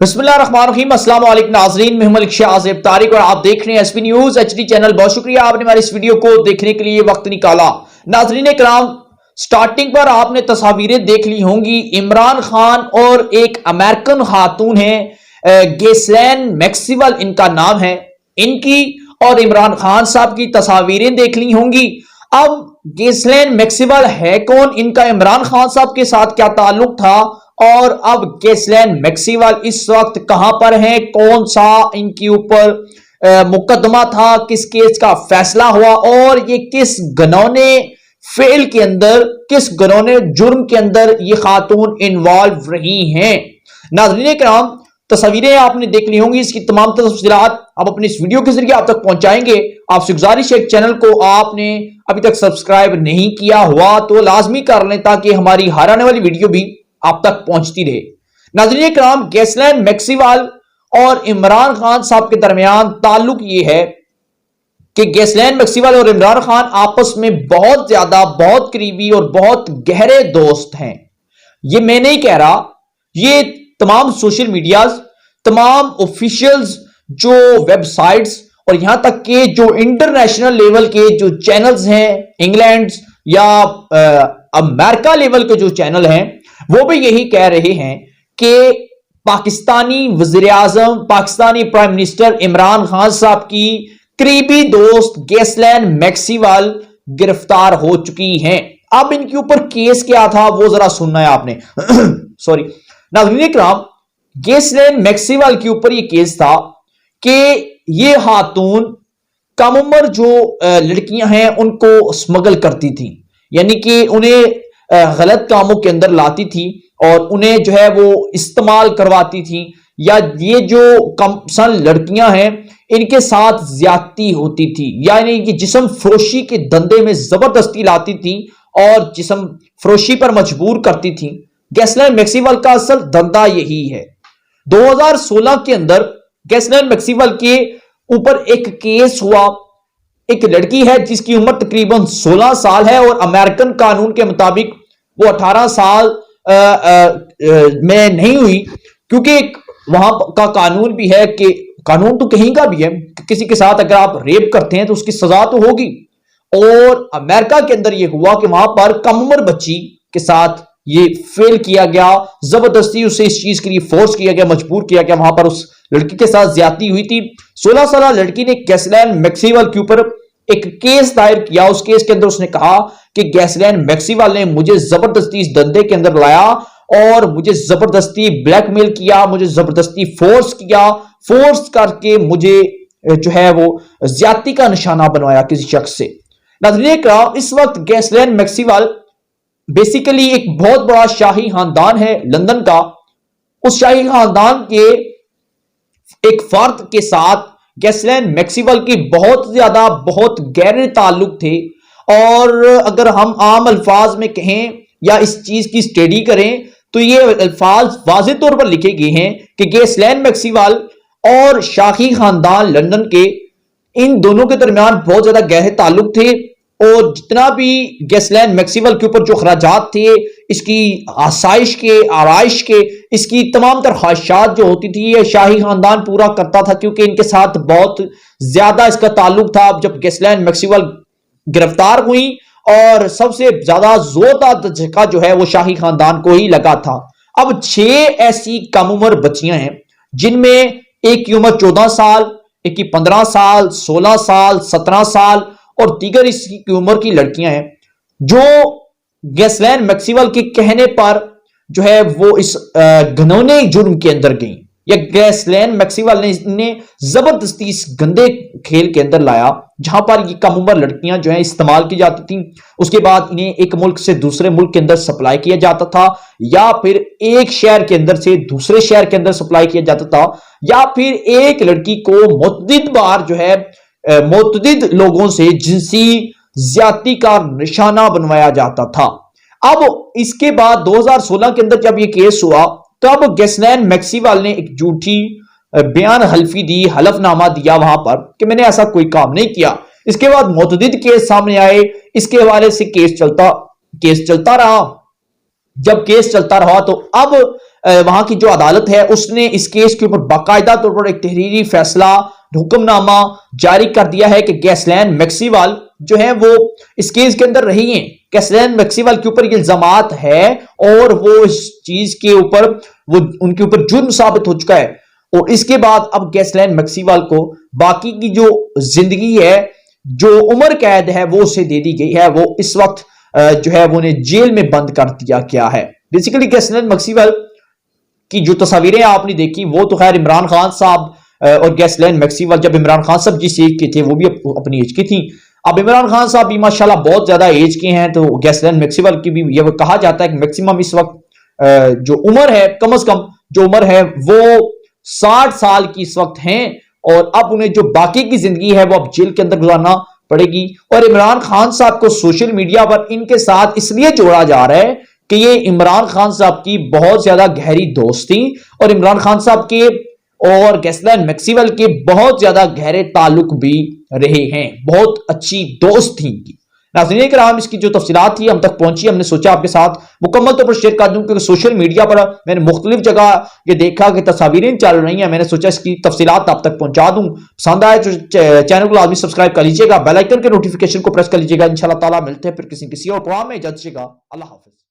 बिस्मिल्लाहिर्रहमानिर्रहीम। अस्सलाम वालेकुम नाज़रीन, मैं मलिक शाहज़ेब तारिक और आप देख रहे हैं एसपी न्यूज़ एचडी चैनल। बहुत शुक्रिया आपने हमारे इस वीडियो को देखने के लिए वक्त निकाला। नाज़रीन इकराम, स्टार्टिंग पर आपने तस्वीरें देख ली होंगी। इमरान खान और एक अमेरिकन खातून है, गैसलैन मैक्सवेल इनका नाम है। इनकी और इमरान खान साहब की तस्वीरें देख ली होंगी। अब गैसलैन मैक्सवेल है कौन, इनका इमरान खान साहब के साथ क्या ताल्लुक था, और अब गैसलैन मैक्सवेल इस वक्त कहां पर हैं, कौन सा इनके ऊपर मुकदमा था, किस केस का फैसला हुआ और ये किस घिनौने फेल के अंदर, किस घिनौने जुर्म के अंदर ये खातून इन्वॉल्व रही हैं। नाज़रीन किराम, तस्वीरें आपने देख ली होंगी। इसकी तमाम तफसीलात आप अपने इस वीडियो के जरिए आप तक पहुंचाएंगे। आपसे गुजारिश है, चैनल को आपने अभी तक सब्सक्राइब नहीं किया हुआ तो लाजमी कर लें ताकि हमारी हर आने वाली वीडियो भी आप तक पहुंचती रहे। नाज़रीन किराम, गैसलैन मैक्सवेल और इमरान खान साहब के दरमियान ताल्लुक ये है कि गैसलैन मैक्सवेल और इमरान खान आपस में बहुत ज्यादा, बहुत करीबी और बहुत गहरे दोस्त हैं। ये मैं नहीं कह रहा, ये तमाम सोशल मीडियाज, तमाम ऑफिशियल्स जो वेबसाइट्स और यहां तक के जो इंटरनेशनल लेवल के जो चैनल्स हैं, इंग्लैंड या अमेरिका लेवल के जो चैनल हैं, वो भी यही कह रहे हैं कि पाकिस्तानी वजीर आजम, पाकिस्तानी प्राइम मिनिस्टर इमरान खान साहब की करीबी दोस्त गैसलैन मैक्सवेल गिरफ्तार हो चुकी हैं। अब इनके ऊपर केस क्या था वो जरा सुनना है आपने। सॉरी नाज़रीन किराम, गैसलैन मैक्सवेल के ऊपर यह केस था कि ये खातून कम उम्र जो लड़कियां हैं उनको स्मगल करती थी, यानी कि उन्हें गलत कामों के अंदर लाती थी और उन्हें जो है वो इस्तेमाल करवाती थी, या ये जो कमसन लड़कियां हैं इनके साथ ज्यादती होती थी, यानी कि जिस्म फरोशी के धंधे में जबरदस्ती लाती थी और जिस्म फरोशी पर मजबूर करती थी। गैसलैन मैक्सवेल का असल धंधा यही है। 2016 के अंदर गैसलैन मैक्सवेल के ऊपर एक केस हुआ। एक लड़की है जिसकी उम्र तकरीबन 16 साल है और अमेरिकन कानून के मुताबिक वो 18 साल में नहीं हुई, क्योंकि वहां का कानून भी है कि कानून तो कहीं का भी है कि किसी के साथ अगर आप रेप करते हैं तो उसकी सजा तो होगी। और अमेरिका के अंदर यह हुआ कि वहां पर कम उम्र बच्ची के साथ ये फेल किया गया, जबरदस्ती उसे इस चीज के लिए फोर्स किया गया, मजबूर किया गया, वहां पर उस लड़की के साथ ज्यादती हुई थी। 16 साल लड़की ने गैसलैन मैक्सवेल के ऊपर एक केस दायर किया। उस केस के अंदर उसने कहा कि गैसलैन मैक्सवेल ने मुझे जबरदस्ती इस धंधे के अंदर लाया और मुझे जबरदस्ती ब्लैकमेल किया, मुझे जबरदस्ती फोर्स किया, फोर्स करके मुझे जो है वो ज्यादती का निशाना बनवाया किसी शख्स से। नाज़रीन किराम, इस वक्त गैसलैन मैक्सवेल बेसिकली एक बहुत बड़ा शाही खानदान है लंदन का। उस शाही खानदान के एक फर्द के साथ गैसलैन मैक्सवेल की बहुत ज्यादा, बहुत गहरे ताल्लुक थे। और अगर हम आम अल्फाज में कहें या इस चीज की स्टडी करें तो ये अल्फाज वाज़ेह तौर पर लिखे गए हैं कि गैसलैन मैक्सवेल और शाही खानदान लंदन के, इन दोनों के दरमियान बहुत ज्यादा गहरे ताल्लुक थे। और जितना भी गैसलैन मैक्सवेल के ऊपर जो खर्चात थे, इसकी आसाइश के, आराइश के, इसकी तमाम तरह ख्वाहिशात जो होती थी ये शाही खानदान पूरा करता था, क्योंकि इनके साथ बहुत ज्यादा इसका ताल्लुक था। जब गैसलैन मैक्सवेल गिरफ्तार हुई और सबसे ज्यादा जोरदार झटका जो है वो शाही खानदान को ही लगा था। अब 6 ऐसी कम उम्र बच्चियां हैं जिनमें एक की उम्र 14 साल, एक की 15 साल, 16 साल, 17 साल और दीगर इसकी उम्र की लड़कियां हैं जो गैसलैन मैक्सवेल के कहने पर जो है वो इस घिनौने जुर्म के अंदर गई, या गैसलैन मैक्सवेल ने इन्हें जबरदस्ती इस गंदे खेल के अंदर लाया जहां पर ये कम उम्र लड़कियां जो है इस्तेमाल की जाती थी। उसके बाद इन्हें एक मुल्क से दूसरे मुल्क के अंदर सप्लाई किया जाता था, या फिर एक शहर के अंदर से दूसरे शहर के अंदर सप्लाई किया जाता था, या फिर एक लड़की को मुतअद्दिद बार जो है मुतअद्दिद लोगों से जिनसी ज्यादती का निशाना बनवाया जाता था। अब इसके बाद 2016 के अंदर जब यह केस हुआ तब गैसलैन मैक्सवेल ने एक झूठी बयान हल्फी दी, हलफनामा दिया वहां पर कि मैंने ऐसा कोई काम नहीं किया। इसके बाद मुतअद्दिद केस सामने आए, इसके हवाले से केस चलता रहा। जब केस चलता रहा तो अब وہاں کی جو عدالت ہے اس نے اس کیس کے اوپر باقاعدہ طور پر ایک تحریری فیصلہ حکم نامہ جاری کر دیا ہے کہ گیسلین میکسیول جو ہے وہ اس کیس کے اندر رہی ہیں. گیسلین میکسیول کے اوپر یہ الزامات ہے اور وہ اس چیز کے اوپر وہ ان کے اوپر جرم ثابت ہو چکا ہے. اور اس کے بعد اب گیسلین میکسیول کو باقی کی جو زندگی ہے جو عمر قید ہے وہ اسے دے دی گئی ہے. وہ اس وقت جو ہے وہ انہیں جیل میں بند کر دیا گیا ہے. بیسیکلی گیسلین میکسیول کی جو تصاویریں آپ نے دیکھی وہ تو خیر عمران خان صاحب اور گیسلین میکسیول جب عمران خان صاحب جس ایج کے تھے وہ بھی اپنی ایج کی تھیں. اب عمران خان صاحب بھی ماشاءاللہ بہت زیادہ ایج کے ہیں تو گیسلین میکسیول کی بھی یہ کہا جاتا ہے کہ میکسیمم اس وقت جو عمر ہے کم از کم جو عمر ہے وہ 60 سال کی اس وقت ہیں اور اب انہیں جو باقی کی زندگی ہے وہ اب جیل کے اندر گزارنا پڑے گی. اور عمران خان صاحب کو سوشل میڈیا پر ان کے ساتھ اس لیے جوڑا جا رہا ہے کہ یہ عمران خان صاحب کی بہت زیادہ گہری دوست تھی اور عمران خان صاحب کے اور گیسلین میکسیول کے بہت زیادہ گہرے تعلق بھی رہے ہیں, بہت اچھی دوست تھیں کی. ناظرین کرام اس کی جو تفصیلات تھی ہم تک پہنچی, ہم نے سوچا آپ کے ساتھ مکمل طور پر شیئر کر دوں کیونکہ سوشل میڈیا پر میں نے مختلف جگہ یہ دیکھا کہ تصاویریں چل رہی ہیں, میں نے سوچا اس کی تفصیلات آپ تک پہنچا دوں. پسند آئے تو چینل کو لازمی سبسکرائب کر لیجیے گا, بیل آئیکن کے نوٹیفیکیشن کو پریس کر لیجیے گا. انشاءاللہ تعالی ملتے ہیں پھر کسی اور پروگرام میں. اجازت دیجیے گا, اللہ حافظ.